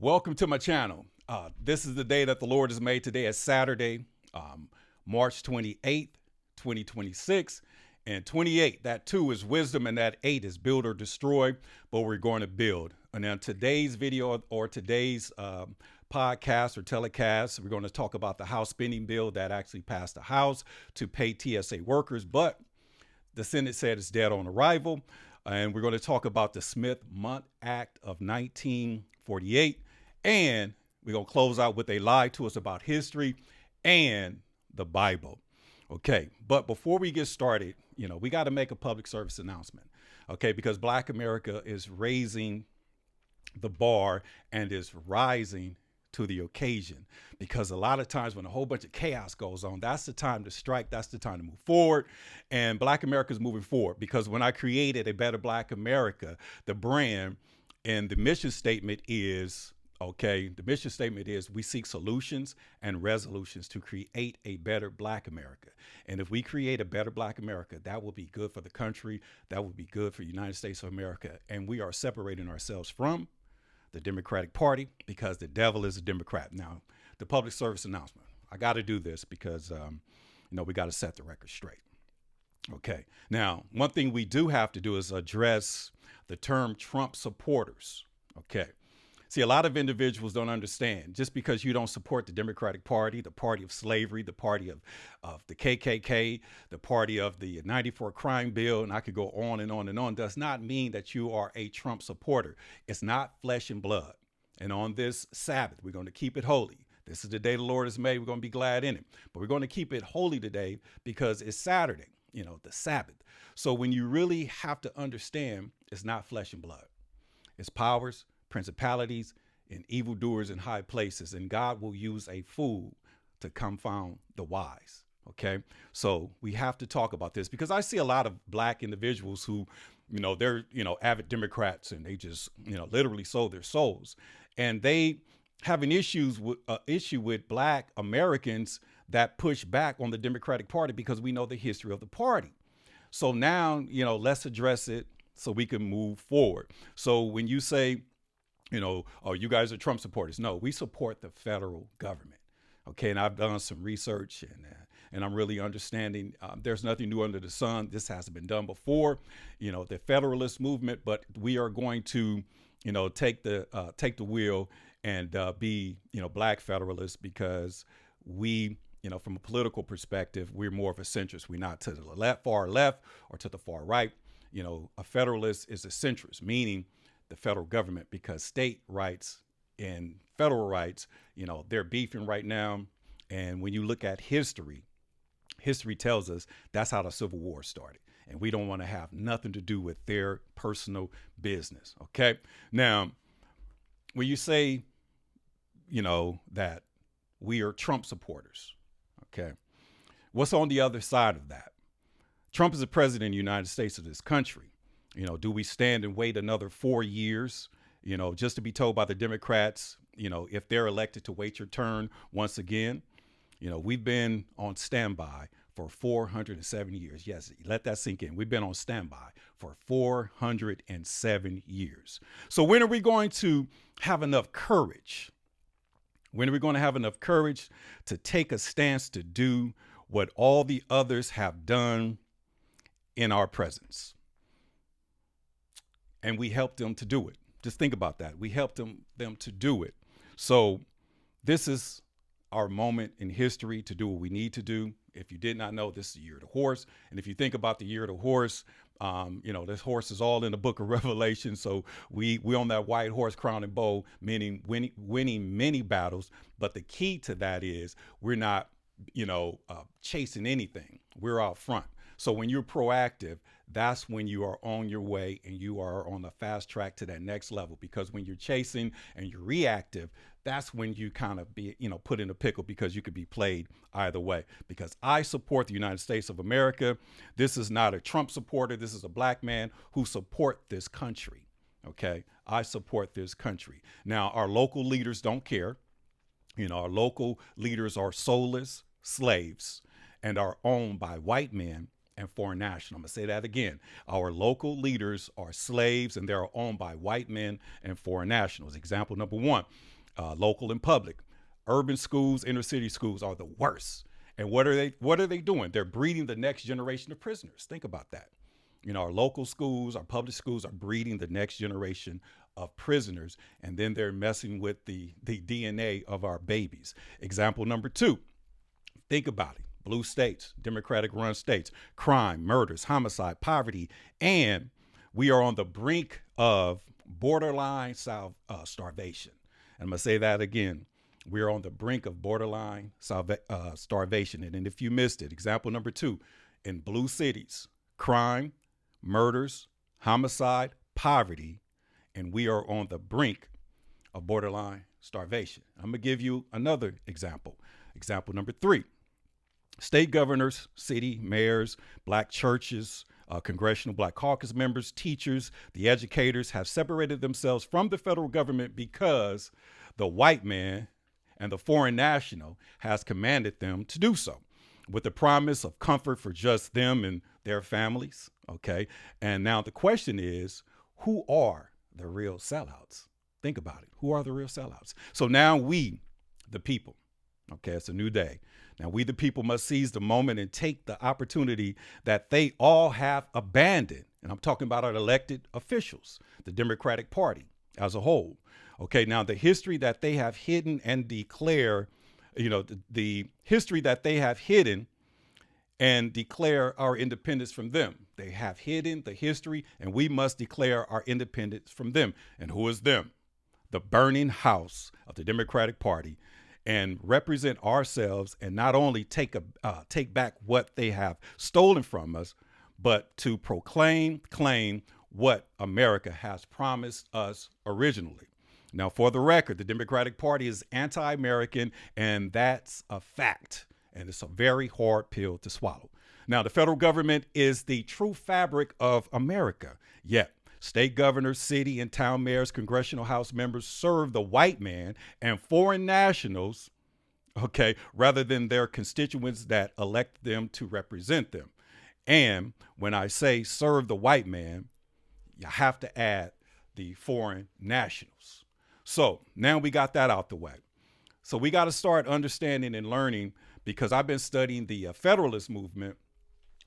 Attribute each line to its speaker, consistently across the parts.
Speaker 1: Welcome to my channel. This is the day that the Lord has made. Today is Saturday, March 28th, 2026. And 28, that 2 is wisdom and that 8 is build or destroy, but we're going to build. And then today's video or today's podcast or telecast, we're going to talk about the House spending bill that actually passed the House to pay TSA workers, but the Senate said it's dead on arrival. And we're going to talk about the Smith-Mundt Act of 1948. And we're going to close out with a lie to us about history and the Bible. Okay, but before we get started, we got to make a public service announcement. Okay, because Black America is raising the bar and is rising to the occasion, because a lot of times when a whole bunch of chaos goes on, that's the time to strike, that's the time to move forward. And Black America is moving forward, because when I created A Better Black America, the brand and the mission statement is, we seek solutions and resolutions to create a better Black America. And if we create a better Black America, that will be good for the country, that will be good for the United States of America. And we are separating ourselves from the Democratic Party, because the devil is a Democrat. Now, the public service announcement. I got to do this because, we got to set the record straight. Okay. Now, one thing we do have to do is address the term Trump supporters. Okay. See, a lot of individuals don't understand, just because you don't support the Democratic Party, the party of slavery, the party of the KKK, the party of the 94 crime bill, and I could go on and on and on, does not mean that you are a Trump supporter. It's not flesh and blood. And on this Sabbath, we're going to keep it holy. This is the day the Lord has made. We're going to be glad in it. But we're going to keep it holy today because it's Saturday, the Sabbath. So when you really have to understand, it's not flesh and blood. It's powers, principalities, and evildoers in high places. And God will use a fool to confound the wise. Okay. So we have to talk about this, because I see a lot of Black individuals who, they're, avid Democrats, and they just, literally sold their souls. And they have an issue with Black Americans that push back on the Democratic Party, because we know the history of the party. So now, let's address it so we can move forward. So when you say, oh, you guys are Trump supporters. No, we support the federal government. Okay. And I've done some research, and I'm really understanding there's nothing new under the sun. This hasn't been done before, the Federalist Movement, but we are going to, take the wheel and be, Black Federalists, because we, from a political perspective, we're more of a centrist. We're not to the far left or to the far right. A Federalist is a centrist, meaning the federal government, because state rights and federal rights, they're beefing right now. And when you look at history tells us that's how the Civil War started. And we don't want to have nothing to do with their personal business. Okay. Now, when you say, that we are Trump supporters, okay, what's on the other side of that? Trump is the president of the United States of this country. Do we stand and wait another 4 years, just to be told by the Democrats, if they're elected, to wait your turn once again? We've been on standby for 407 years. Yes, let that sink in. We've been on standby for 407 years. So when are we going to have enough courage? When are we going to have enough courage to take a stance to do what all the others have done in our presence? And we helped them to do it. Just think about that. We helped them to do it. So this is our moment in history to do what we need to do. If you did not know, this is the year of the horse. And if you think about the year of the horse, this horse is all in the book of Revelation. So we on that white horse, crown and bow, meaning winning many battles. But the key to that is we're not, chasing anything. We're out front. So when you're proactive, that's when you are on your way and you are on the fast track to that next level. Because when you're chasing and you're reactive, that's when you kind of be, put in a pickle, because you could be played either way. Because I support the United States of America. This is not a Trump supporter. This is a Black man who support this country. Okay. I support this country. Now, our local leaders don't care. Our local leaders are soulless slaves and are owned by white men and foreign national. I'm going to say that again. Our local leaders are slaves and they're owned by white men and foreign nationals. Example number one, local and public. Urban schools, inner city schools are the worst. And what are they doing? They're breeding the next generation of prisoners. Think about that. Our local schools, our public schools are breeding the next generation of prisoners, and then they're messing with the DNA of our babies. Example number two, think about it. Blue states, Democratic run states, crime, murders, homicide, poverty, and we are on the brink of borderline starvation. And I'm going to say that again. We are on the brink of borderline starvation. And then if you missed it, example number two, in blue cities, crime, murders, homicide, poverty, and we are on the brink of borderline starvation. I'm going to give you another example. Example number three, state governors, city mayors, black churches, congressional black caucus members, teachers, the educators have separated themselves from the federal government because the white man and the foreign national has commanded them to do so, with the promise of comfort for just them and their families. Okay. And now the question is, who are the real sellouts? Think about it. Who are the real sellouts? So now we, the people, okay, it's a new day. Now we, the people, must seize the moment and take the opportunity that they all have abandoned. And I'm talking about our elected officials, the Democratic Party as a whole. Okay. Now the history that they have hidden and declare, the history that they have hidden and declare our independence from them. They have hidden the history, and we must declare our independence from them. And who is them? The burning house of the Democratic Party, and represent ourselves, and not only take back what they have stolen from us, but to claim what America has promised us originally. Now, for the record, the Democratic Party is anti-American, and that's a fact. And it's a very hard pill to swallow. Now, the federal government is the true fabric of America. Yet, state governors, city and town mayors, congressional house members serve the white man and foreign nationals, okay, rather than their constituents that elect them to represent them. And when I say serve the white man, you have to add the foreign nationals. So now we got that out the way. So we got to start understanding and learning, because I've been studying the Federalist Movement,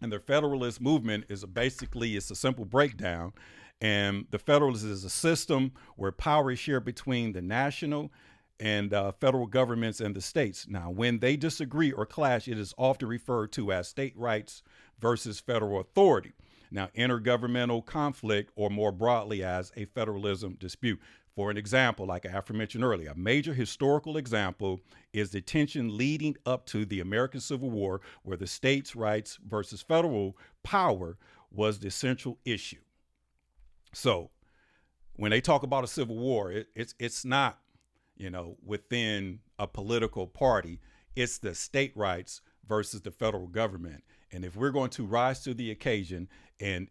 Speaker 1: and the Federalist Movement is it's a simple breakdown. And the Federalist is a system where power is shared between the national and federal governments and the states. Now, when they disagree or clash, it is often referred to as state rights versus federal authority. Now, intergovernmental conflict, or more broadly as a federalism dispute. For an example, like I aforementioned earlier, a major historical example is the tension leading up to the American Civil War, where the states' rights versus federal power was the central issue. So when they talk about a civil war, it's not, within a political party. It's the state rights versus the federal government. And if we're going to rise to the occasion and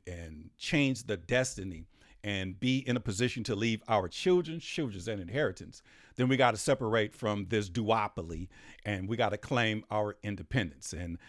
Speaker 1: change the destiny and be in a position to leave our children's an inheritance, then we got to separate from this duopoly, and we got to claim our independence. And,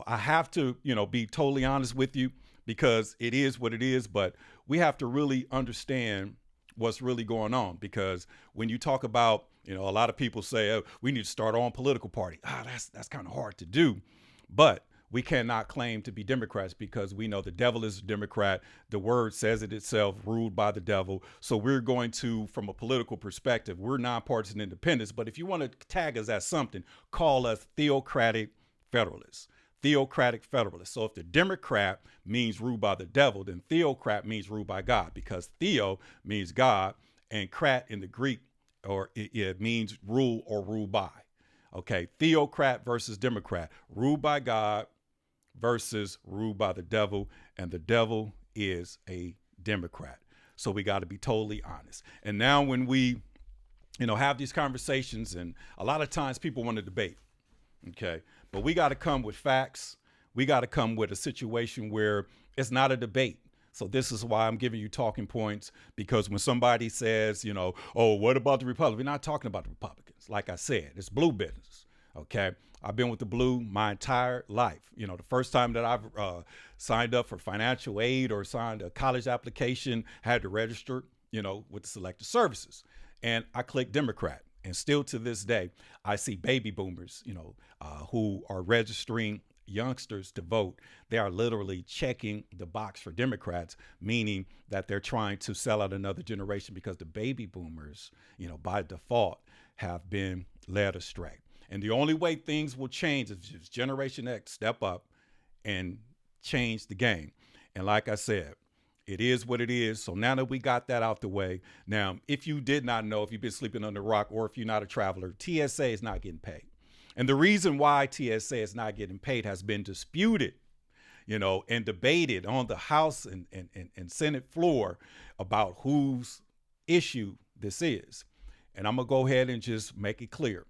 Speaker 1: I have to, be totally honest with you, because it is what it is, but we have to really understand what's really going on. Because when you talk about, a lot of people say, oh, we need to start our own political party. That's kind of hard to do. But we cannot claim to be Democrats, because we know the devil is a Democrat. The word says it itself, ruled by the devil. So we're going to, from a political perspective, we're nonpartisan independents. But if you want to tag us as something, call us theocratic federalists. Theocratic federalists. So if the Democrat means ruled by the devil, then theocrat means ruled by God, because theo means God, and crat in the Greek, or it means rule or rule by. Okay, theocrat versus Democrat, ruled by God versus ruled by the devil, and the devil is a Democrat. So we got to be totally honest. And now when we, have these conversations, and a lot of times people want to debate, okay, but we got to come with facts. We got to come with a situation where it's not a debate. So this is why I'm giving you talking points, because when somebody says, oh, what about the Republicans? We're not talking about the Republicans. Like I said, it's blue business. Okay. I've been with the Blue my entire life. You know, the first time that I've signed up for financial aid or signed a college application, had to register, you know, with the selected services. And I clicked Democrat. And still to this day, I see baby boomers, you know, who are registering youngsters to vote. They are literally checking the box for Democrats, meaning that they're trying to sell out another generation because the baby boomers, you know, by default have been led astray. And the only way things will change is just Generation X step up and change the game. And like I said, it is what it is. So now that we got that out the way, now, if you did not know, if you've been sleeping under a rock, or if you're not a traveler, TSA is not getting paid. And the reason why TSA is not getting paid has been disputed, you know, and debated on the House and Senate floor about whose issue this is. And I'm going to go ahead and just make it clear.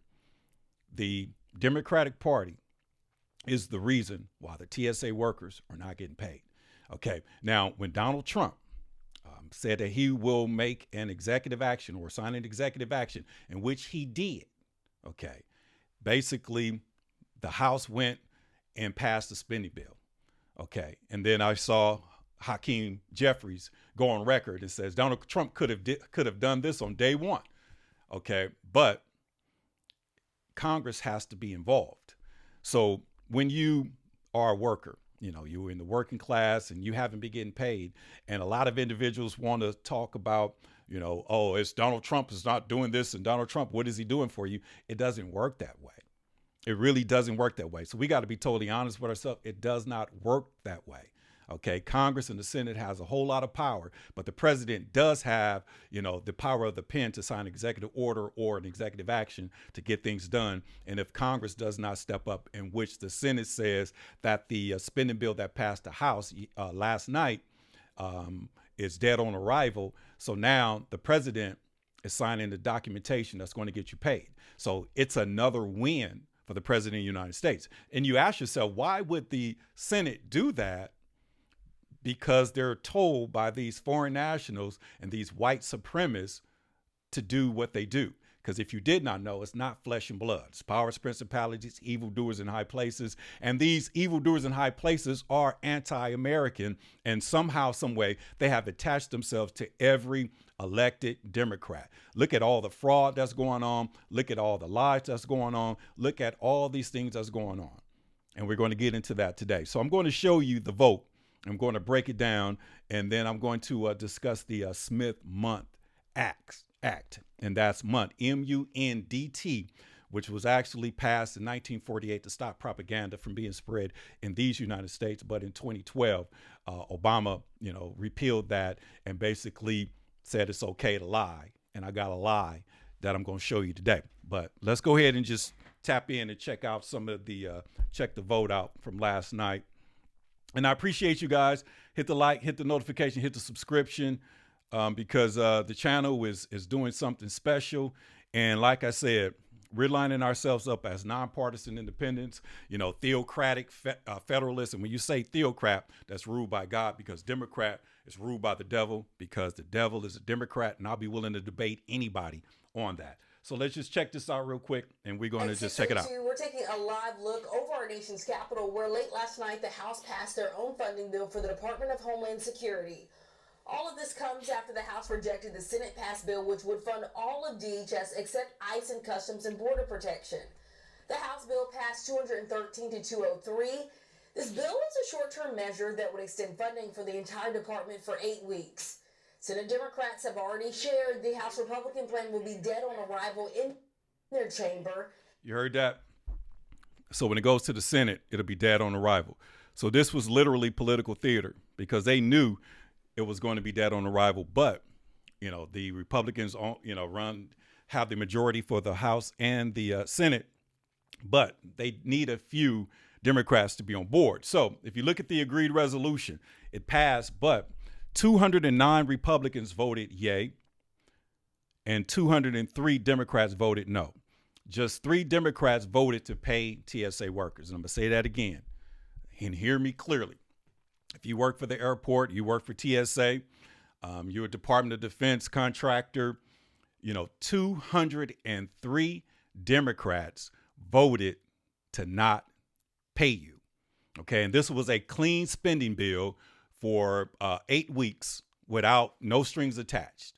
Speaker 1: The Democratic Party is the reason why the TSA workers are not getting paid. Okay. Now, when Donald Trump said that he will make an executive action or sign an executive action, in which he did, okay, basically the House went and passed the spending bill. Okay. And then I saw Hakeem Jeffries go on record and says Donald Trump could have done this on day one. Okay. But Congress has to be involved. So when you are a worker, you know, you're in the working class and you haven't been getting paid, and a lot of individuals want to talk about, you know, oh, it's Donald Trump is not doing this, and Donald Trump, what is he doing for you? It doesn't work that way. It really doesn't work that way. So we got to be totally honest with ourselves. It does not work that way. Okay. Congress and the Senate has a whole lot of power, but the president does have, you know, the power of the pen to sign an executive order or an executive action to get things done. And if Congress does not step up, in which the Senate says that the spending bill that passed the House last night is dead on arrival. So now the president is signing the documentation that's going to get you paid. So it's another win for the president of the United States. And you ask yourself, why would the Senate do that? Because they're told by these foreign nationals and these white supremacists to do what they do. Because if you did not know, it's not flesh and blood. It's powers, principalities, evildoers in high places. And these evildoers in high places are anti-American. And somehow, some way, they have attached themselves to every elected Democrat. Look at all the fraud that's going on. Look at all the lies that's going on. Look at all these things that's going on. And we're going to get into that today. So I'm going to show you the vote. I'm going to break it down, and then I'm going to discuss the Smith-Mundt Act, and that's Mundt, M-U-N-D-T, which was actually passed in 1948 to stop propaganda from being spread in these United States. But in 2012, Obama, you know, repealed that and basically said it's okay to lie. And I got a lie that I'm going to show you today. But let's go ahead and just tap in and check out some of the check the vote out from last night. And I appreciate you guys. Hit the like, hit the notification, hit the subscription, because the channel is doing something special. And like I said, we're lining ourselves up as nonpartisan independents, you know, theocratic federalists. And when you say theocrat, that's ruled by God, because Democrat is ruled by the devil, because the devil is a Democrat. And I'll be willing to debate anybody on that. So let's just check this out real quick, and we're going to just check it out.
Speaker 2: We're taking a live look over our nation's capital, where late last night the House passed their own funding bill for the Department of Homeland Security. All of this comes after the House rejected the Senate-passed bill, which would fund all of DHS except ICE and Customs and Border Protection. The House bill passed 213 to 203. This bill is a short-term measure that would extend funding for the entire department for 8 weeks. Senate Democrats have already shared the House Republican plan will be dead on arrival in their chamber.
Speaker 1: You heard that? So when it goes to the Senate, it'll be dead on arrival. So this was literally political theater, because they knew it was going to be dead on arrival. But, you know, the Republicans, you know, have the majority for the House and the Senate, but they need a few Democrats to be on board. So if you look at the agreed resolution, it passed, but 209 Republicans voted yay, and 203 Democrats voted no. Just 3 Democrats voted to pay TSA workers. And I'm going to say that again, and hear me clearly. If you work for the airport, you work for TSA, you're a Department of Defense contractor, you know, 203 Democrats voted to not pay you. Okay. And this was a clean spending bill for 8 weeks without no strings attached.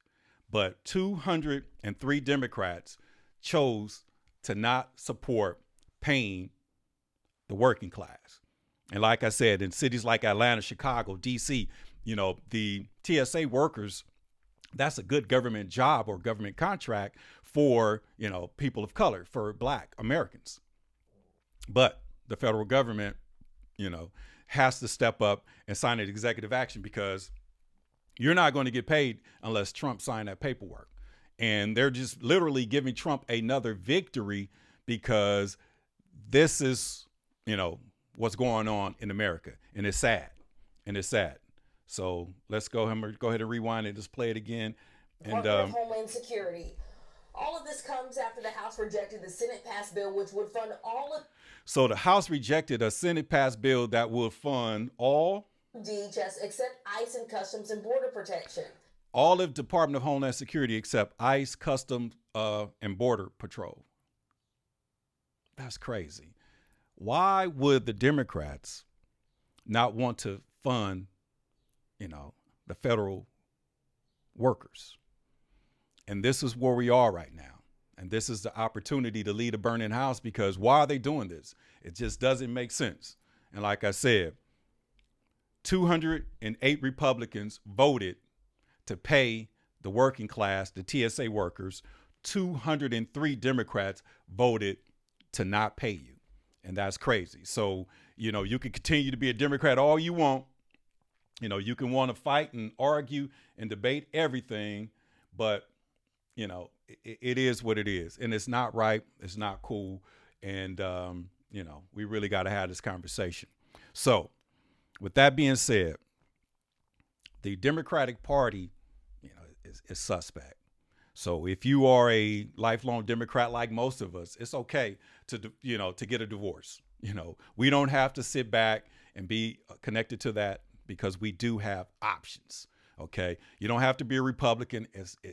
Speaker 1: But 203 Democrats chose to not support paying the working class. And like I said, in cities like Atlanta, Chicago, DC, the TSA workers, that's a good government job or government contract for, people of color, for Black Americans. But the federal government, has to step up and sign an executive action, because you're not going to get paid unless Trump signed that paperwork. And they're just literally giving Trump another victory, because this is, what's going on in America. And it's sad. So let's go ahead and rewind and just play it again.
Speaker 2: And Homeland Security. All of this comes after the House rejected the Senate-passed bill, which would fund all of...
Speaker 1: So the House rejected a Senate-passed bill that would fund all...
Speaker 2: DHS except ICE and Customs and Border Protection.
Speaker 1: All of Department of Homeland Security except ICE, Customs, and Border Patrol. That's crazy. Why would the Democrats not want to fund, the federal workers? And this is where we are right now. And this is the opportunity to lead a burning house, because why are they doing this? It just doesn't make sense. And like I said, 208 Republicans voted to pay the working class, the TSA workers. 203 Democrats voted to not pay you. And that's crazy. So, you can continue to be a Democrat all you want. You can want to fight and argue and debate everything, but, it is what it is. And it's not right. It's not cool. And, we really got to have this conversation. So with that being said, the Democratic Party, is suspect. So if you are a lifelong Democrat like most of us, it's okay to get a divorce. We don't have to sit back and be connected to that, because we do have options. Okay. You don't have to be a Republican.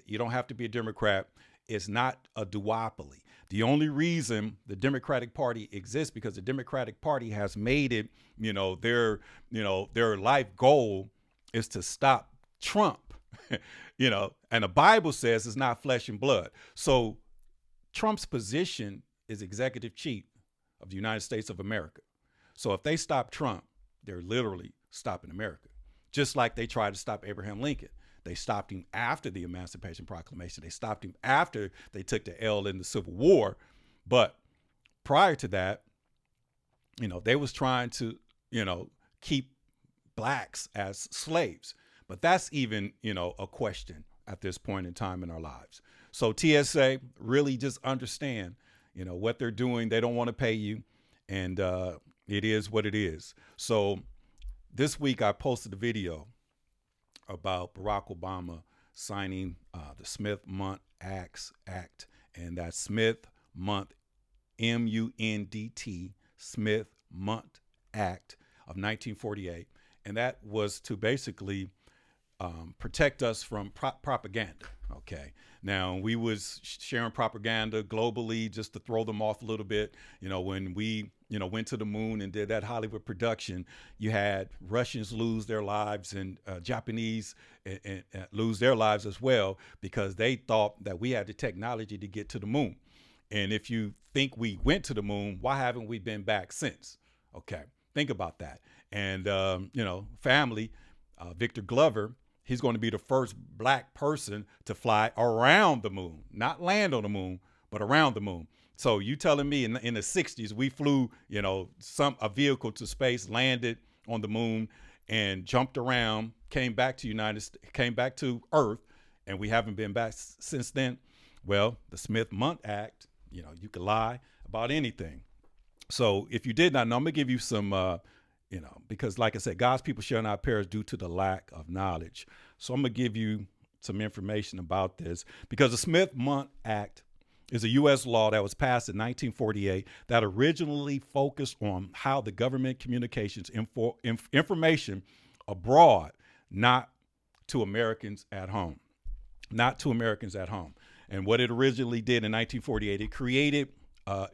Speaker 1: You don't have to be a Democrat. It's not a duopoly. The only reason the Democratic Party exists because the Democratic Party has made it, their life goal is to stop Trump. And the Bible says it's not flesh and blood. So Trump's position is executive chief of the United States of America. So if they stop Trump, they're literally stopping America. Just like they tried to stop Abraham Lincoln. They stopped him after the Emancipation Proclamation. They stopped him after they took the L in the Civil War. But prior to that, they was trying to, keep blacks as slaves. But that's even, a question at this point in time in our lives. So TSA, really just understand, what they're doing. They don't want to pay you. And it is what it is. So this week I posted a video about Barack Obama signing the Smith-Mundt Act, and that's Smith-Mundt, M-U-N-D-T, Smith-Mundt Act of 1948. And that was to basically protect us from propaganda. Okay. Now, we was sharing propaganda globally just to throw them off a little bit. When we, went to the moon and did that Hollywood production, you had Russians lose their lives and Japanese and lose their lives as well, because they thought that we had the technology to get to the moon. And if you think we went to the moon, why haven't we been back since? Okay. Think about that. And, family, Victor Glover, he's going to be the first black person to fly around the moon, not land on the moon, but around the moon. So you telling me in the 60s, we flew, a vehicle to space, landed on the moon and jumped around, came back to Earth, and we haven't been back since then. Well, the Smith-Mundt Act, you could lie about anything. So if you did not know, I'm going to give you some, because like I said, God's people shall not perish due to the lack of knowledge. So I'm going to give you some information about this, because the Smith-Mundt Act is a U.S. law that was passed in 1948 that originally focused on how the government communications information abroad, not to Americans at home. And what it originally did in 1948, it created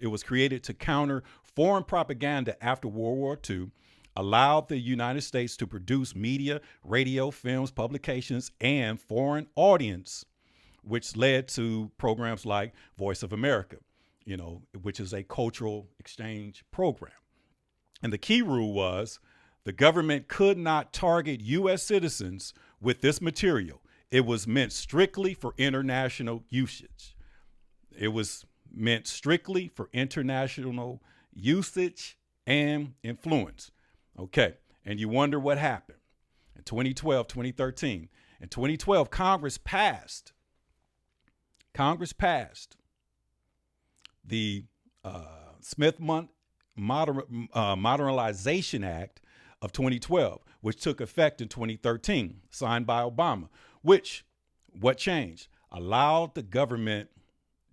Speaker 1: it was created to counter foreign propaganda after World War II, allowed the United States to produce media, radio, films, publications, and foreign audience, which led to programs like Voice of America, which is a cultural exchange program. And the key rule was the government could not target U.S. citizens with this material. It was meant strictly for international usage. It was meant strictly for international usage and influence. Okay, and you wonder what happened. In 2012, 2013. In 2012, Congress passed the Smith-Mundt Modernization Act of 2012, which took effect in 2013, signed by Obama, what changed? Allowed the government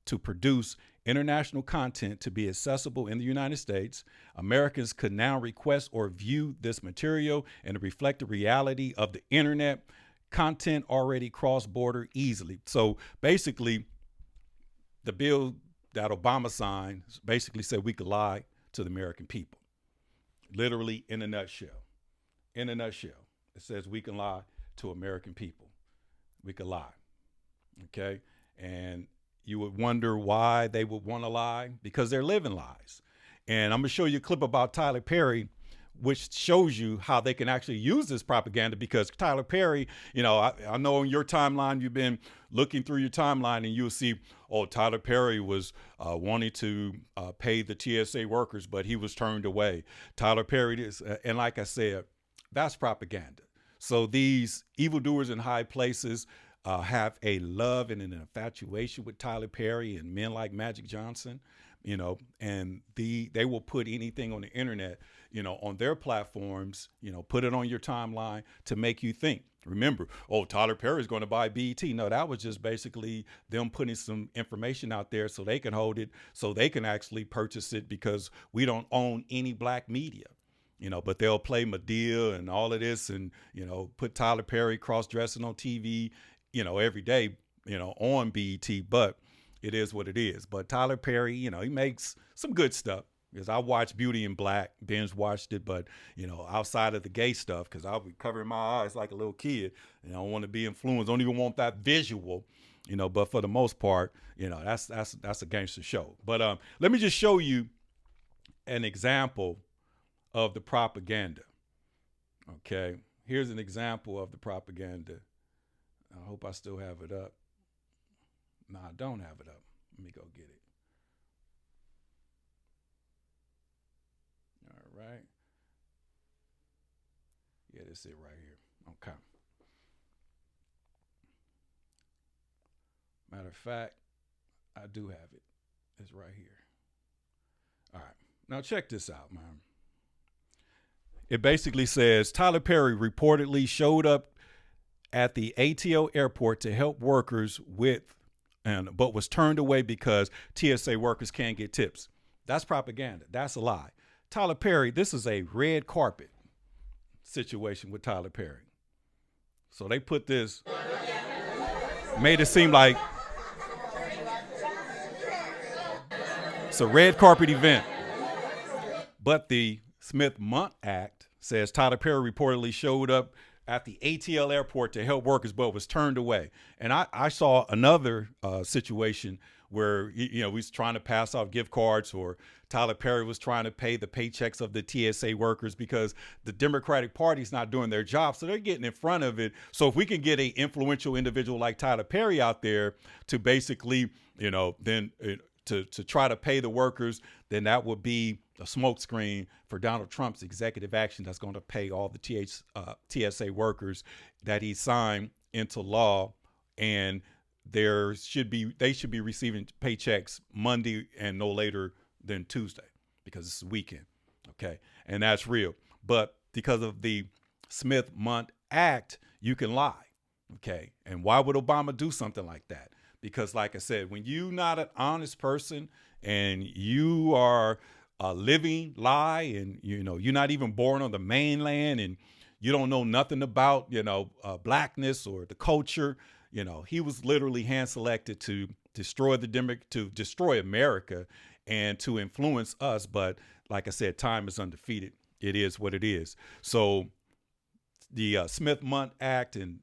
Speaker 1: to produce international content to be accessible in the United States. Americans could now request or view this material and reflect the reality of the internet. Content already cross-border easily. So basically, the bill that Obama signed basically said we could lie to the American people. Literally, in a nutshell. In a nutshell, it says we can lie to American people. We could lie. Okay? And you would wonder why they would want to lie, because they're living lies. And I'm going to show you a clip about Tyler Perry, which shows you how they can actually use this propaganda, because Tyler Perry, I know on your timeline, you've been looking through your timeline and you'll see, Tyler Perry was wanting to pay the TSA workers, but he was turned away. Tyler Perry is, and like I said, that's propaganda. So these evildoers in high places have a love and an infatuation with Tyler Perry and men like Magic Johnson, and they will put anything on the internet, on their platforms, put it on your timeline to make you think. Remember, Tyler Perry is going to buy BET. No, that was just basically them putting some information out there so they can hold it, so they can actually purchase it, because we don't own any black media. But they'll play Madea and all of this and, put Tyler Perry cross-dressing on TV, every day, on BET, but it is what it is. But Tyler Perry, he makes some good stuff, because I watched Beauty in Black, binge watched it, but, outside of the gay stuff, because I'll be covering my eyes like a little kid, and I don't want to be influenced, don't even want that visual, but for the most part, that's a gangster show. But let me just show you an example of the propaganda. Okay, here's an example of the propaganda. I hope I still have it up. No, I don't have it up. Let me go get it. All right. Yeah, this is it right here. Okay. Matter of fact, I do have it. It's right here. All right. Now check this out, man. It basically says Tyler Perry reportedly showed up at the ATL airport to help workers but was turned away because TSA workers can't get tips. That's propaganda. That's a lie. Tyler Perry, this is a red carpet situation with Tyler Perry. So they put this, made it seem like it's a red carpet event. But the Smith-Mundt Act says Tyler Perry reportedly showed up at the ATL airport to help workers, but was turned away. And I saw another situation where, he was trying to pass off gift cards, or Tyler Perry was trying to pay the paychecks of the TSA workers, because the Democratic Party's not doing their job. So they're getting in front of it. So if we can get an influential individual like Tyler Perry out there to basically, then to try to pay the workers, then that would be a smokescreen for Donald Trump's executive action that's going to pay all the TSA workers that he signed into law. And they should be receiving paychecks Monday and no later than Tuesday, because it's a weekend. Okay. And that's real. But because of the Smith-Mundt Act, you can lie. Okay. And why would Obama do something like that? Because like I said, when you're not an honest person and you are a living lie, and, you're not even born on the mainland, and you don't know nothing about, blackness or the culture, he was literally hand selected to destroy America and to influence us. But like I said, time is undefeated. It is what it is. So the Smith-Mundt Act and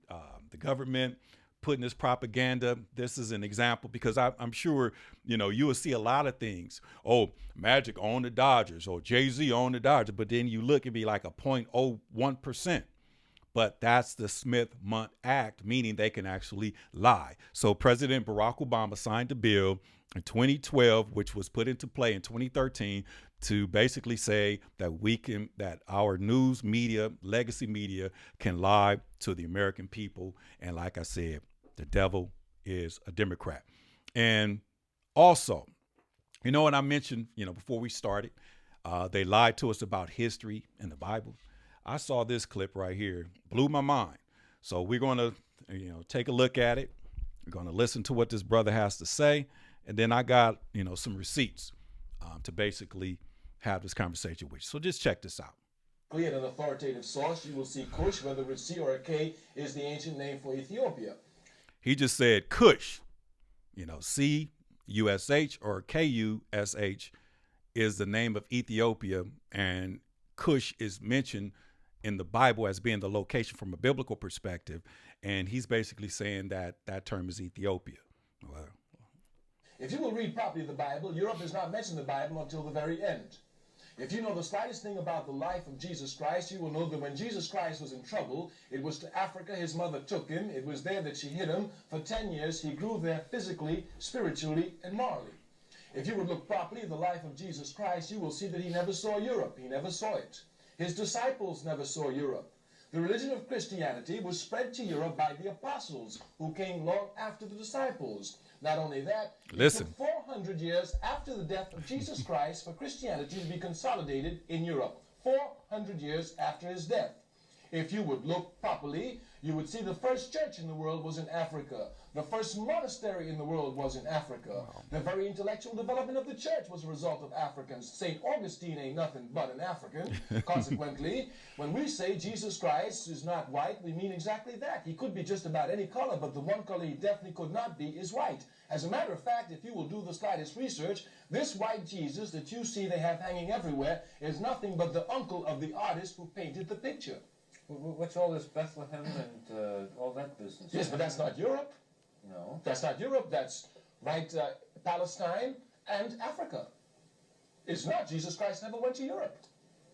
Speaker 1: the government putting this propaganda, this is an example, because I'm sure, you will see a lot of things. Oh, Magic owned the Dodgers, or Jay-Z owned the Dodgers, but then you look and be like a 0.01%. But that's the Smith-Mundt Act, meaning they can actually lie. So President Barack Obama signed a bill in 2012, which was put into play in 2013, to basically say that our news media, legacy media, can lie to the American people. And like I said, the devil is a Democrat. And also, what I mentioned, before we started, they lied to us about history and the Bible. I saw this clip right here, blew my mind. So we're going to, take a look at it. We're going to listen to what this brother has to say. And then I got, some receipts to basically have this conversation with you. So just check this out.
Speaker 3: At an authoritative source, you will see Cush, whether it's C or a K, is the ancient name for Ethiopia.
Speaker 1: He just said Cush, C-U-S-H or K-U-S-H is the name of Ethiopia, and Cush is mentioned in the Bible as being the location from a biblical perspective, and he's basically saying that term is Ethiopia. Well,
Speaker 3: if you will read properly the Bible, Europe is not mentioned in the Bible until the very end. If you know the slightest thing about the life of Jesus Christ, you will know that when Jesus Christ was in trouble, it was to Africa his mother took him. It was there that she hid him. For 10 years, he grew there physically, spiritually, and morally. If you would look properly at the life of Jesus Christ, you will see that he never saw Europe. He never saw it. His disciples never saw Europe. The religion of Christianity was spread to Europe by the apostles who came long after the disciples. Not only that, it took 400 years after the death of Jesus Christ for Christianity to be consolidated in Europe. 400 years after his death. If you would look properly, you would see the first church in the world was in Africa. The first monastery in the world was in Africa. Wow. The very intellectual development of the church was a result of Africans. St. Augustine ain't nothing but an African. Consequently, when we say Jesus Christ is not white, we mean exactly that. He could be just about any color, but the one color he definitely could not be is white. As a matter of fact, if you will do the slightest research, this white Jesus that you see they have hanging everywhere is nothing but the uncle of the artist who painted the picture.
Speaker 4: What's all this Bethlehem and all that business?
Speaker 3: Yes, but that's not Europe.
Speaker 4: No.
Speaker 3: That's not Europe. That's right, Palestine and Africa. It's not. Jesus Christ never went to Europe.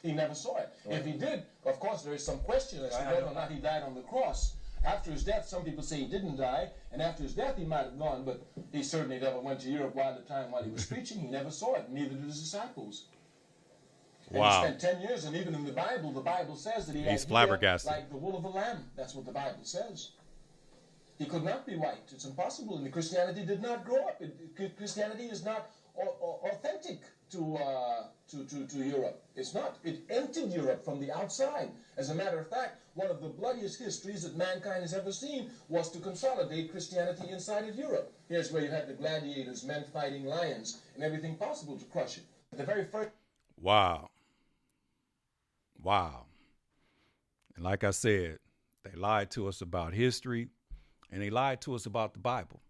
Speaker 3: He never saw it. Right. If he did, of course, there is some question as to whether or not he died on the cross. After his death, some people say he didn't die, and after his death he might have gone, but he certainly never went to Europe while he was preaching. He never saw it, neither did his disciples. And
Speaker 1: wow.
Speaker 3: He spent 10 years, and even in the Bible says that he had
Speaker 1: flabbergasted.
Speaker 3: Like the wool of a lamb. That's what the Bible says. He could not be white. It's impossible. And Christianity did not grow up. Christianity is not authentic to Europe. It's not. It entered Europe from the outside. As a matter of fact, one of the bloodiest histories that mankind has ever seen was to consolidate Christianity inside of Europe. Here's where you had the gladiators, men fighting lions, and everything possible to crush it. The very first...
Speaker 1: Wow. And like I said, they lied to us about history, and they lied to us about the Bible.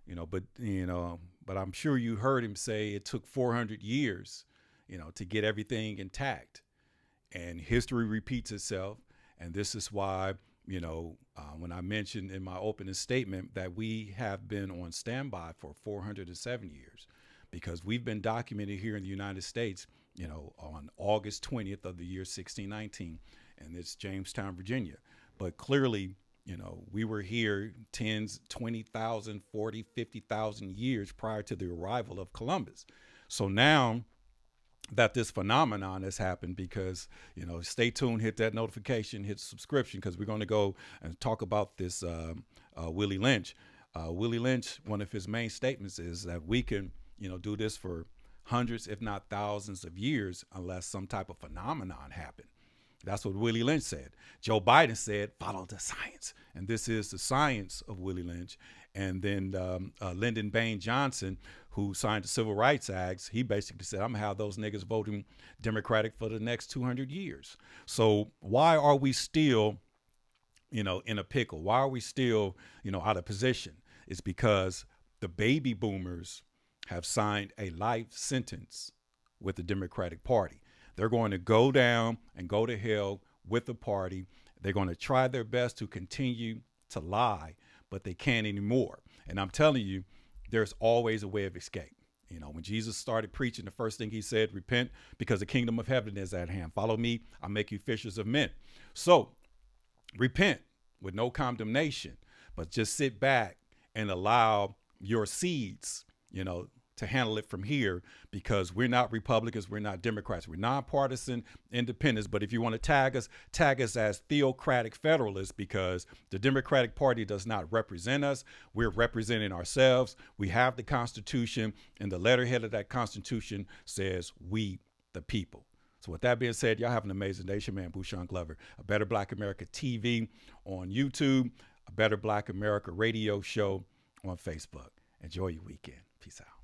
Speaker 1: But I'm sure you heard him say it took 400 years, to get everything intact. And history repeats itself. And this is why, when I mentioned in my opening statement that we have been on standby for 407 years, because we've been documented here in the United States, on August 20th of the year 1619, and it's Jamestown, Virginia. But clearly, we were here 10s, 20,000, 40, 50,000 years prior to the arrival of Columbus. So now that this phenomenon has happened, because, stay tuned, hit that notification, hit subscription, because we're going to go and talk about this Willie Lynch. Willie Lynch, one of his main statements is that we can, do this for hundreds, if not thousands of years, unless some type of phenomenon happened. That's what Willie Lynch said. Joe Biden said, follow the science. And this is the science of Willie Lynch. And then Lyndon Baines Johnson, who signed the Civil Rights Acts, he basically said, I'm going to have those niggas voting Democratic for the next 200 years. So why are we still, in a pickle? Why are we still, out of position? It's because the baby boomers have signed a life sentence with the Democratic Party. They're going to go down and go to hell with the party. They're going to try their best to continue to lie, but they can't anymore. And I'm telling you, there's always a way of escape. You know, when Jesus started preaching, the first thing he said, repent because the kingdom of heaven is at hand. Follow me, I'll make you fishers of men. So repent with no condemnation, but just sit back and allow your seeds, you know, to handle it from here, because we're not Republicans, we're not Democrats, we're nonpartisan independents. But if you want to tag us as theocratic Federalists, because the Democratic Party does not represent us. We're representing ourselves. We have the Constitution, and the letterhead of that Constitution says we the people. So with that being said, y'all have an amazing day. It's your man, Bouchon Glover. A Better Black America TV on YouTube, a Better Black America radio show on Facebook. Enjoy your weekend. Peace out.